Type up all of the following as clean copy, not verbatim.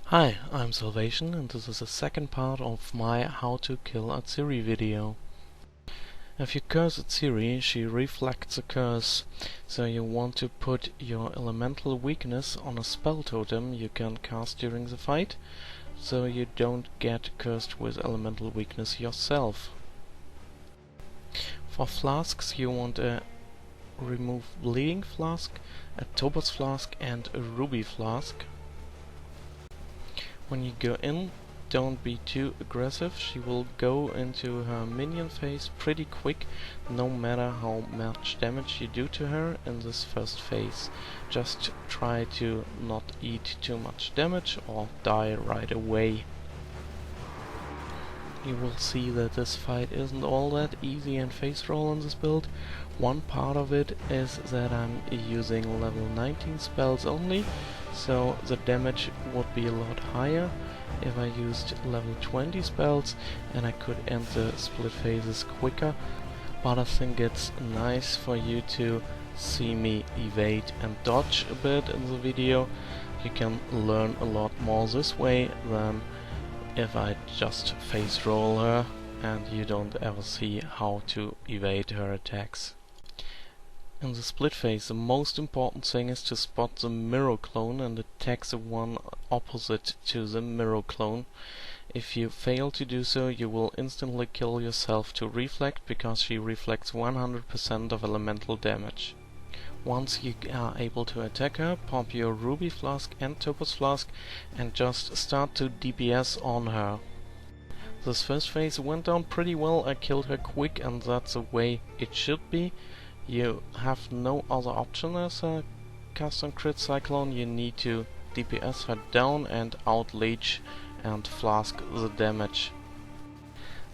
Hi, I'm Salvation, and this is the second part of my How to Kill Atziri video. If you curse Atziri, she reflects a curse, so you want to put your elemental weakness on a spell totem you can cast during the fight, so you don't get cursed with elemental weakness yourself. For flasks you want a remove bleeding flask, a topaz flask and a ruby flask. When you go in, don't be too aggressive. She will go into her minion phase pretty quick, no matter how much damage you do to her in this first phase. Just try to not eat too much damage or die right away. You will see that this fight isn't all that easy and phase roll on this build. One part of it is that I'm using level 19 spells only, so the damage would be a lot higher if I used level 20 spells, and I could end the split phases quicker. But I think it's nice for you to see me evade and dodge a bit in the video. You can learn a lot more this way than if I just phase roll her and you don't ever see how to evade her attacks. In the split phase, the most important thing is to spot the mirror clone and attack the one opposite to the mirror clone. If you fail to do so, you will instantly kill yourself to reflect, because she reflects 100% of elemental damage. Once you are able to attack her, pop your ruby flask and topaz flask and just start to DPS on her. This first phase went down pretty well. I killed her quick, and that's the way it should be. You have no other option as a custom crit cyclone. You need to DPS her down and outleech and flask the damage.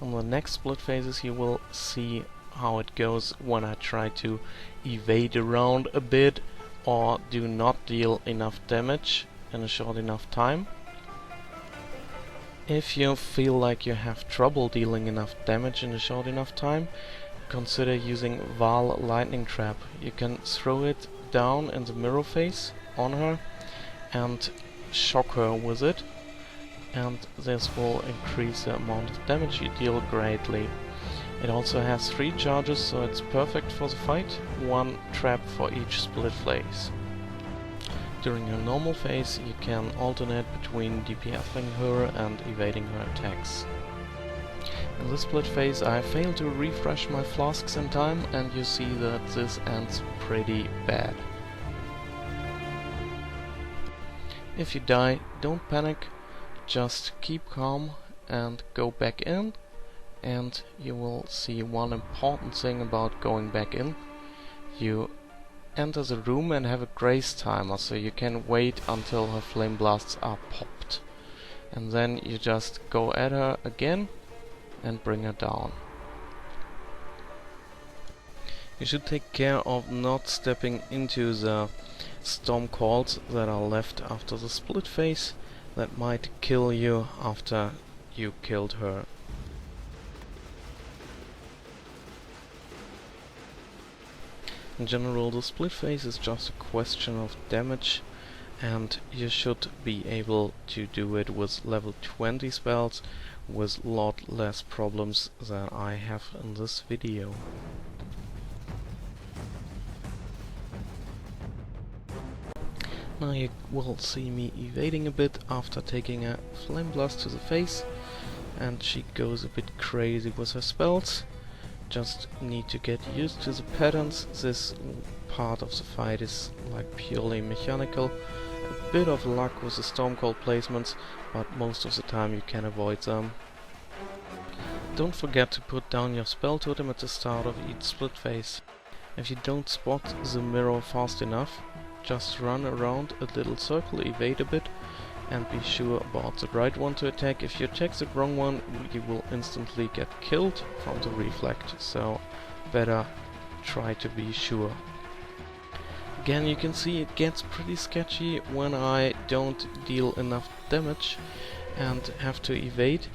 In the next split phases you will see how it goes when I try to evade around a bit or do not deal enough damage in a short enough time. If you feel like you have trouble dealing enough damage in a short enough time, consider using Val Lightning Trap. You can throw it down in the mirror phase on her and shock her with it, and this will increase the amount of damage you deal greatly. It also has 3 charges, so it's perfect for the fight, 1 trap for each split phase. During your normal phase you can alternate between DPSing her and evading her attacks. In this split phase I failed to refresh my flasks in time, and you see that this ends pretty bad. If you die, don't panic, just keep calm and go back in, and you will see one important thing about going back in. You enter the room and have a grace timer, so you can wait until her flame blasts are popped. And then you just go at her again and bring her down. You should take care of not stepping into the storm calls that are left after the split phase. That might kill you after you killed her. In general, the split phase is just a question of damage, and you should be able to do it with level 20 spells with a lot less problems than I have in this video. Now you will see me evading a bit after taking a flame blast to the face, and she goes a bit crazy with her spells. Just need to get used to the patterns. This part of the fight is like purely mechanical. A bit of luck with the Stormcold placements, but most of the time you can avoid them. Don't forget to put down your spell totem at the start of each split phase. If you don't spot the mirror fast enough, just run around a little circle, evade a bit, and be sure about the right one to attack. If you attack the wrong one, you will instantly get killed from the reflect, so better try to be sure. Again, you can see it gets pretty sketchy when I don't deal enough damage and have to evade.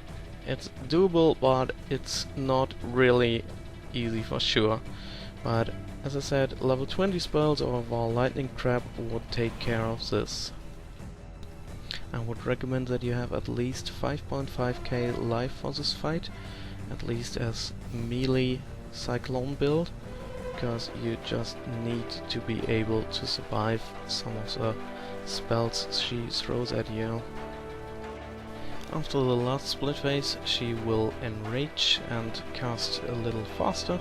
It's doable, but it's not really easy for sure. But as I said, level 20 spells or Val Lightning Trap would take care of this. I would recommend that you have at least 5.5k life for this fight, at least as melee cyclone build, because you just need to be able to survive some of the spells she throws at you. After the last split phase she will enrage and cast a little faster.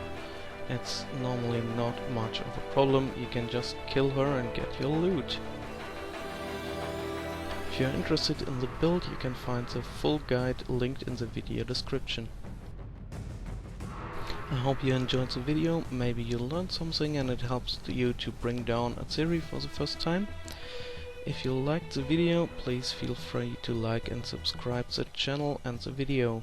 It's normally not much of a problem, you can just kill her and get your loot. If you're interested in the build, you can find the full guide linked in the video description. I hope you enjoyed the video, maybe you learned something and it helps you to bring down Atziri for the first time. If you liked the video, please feel free to like and subscribe the channel and the video.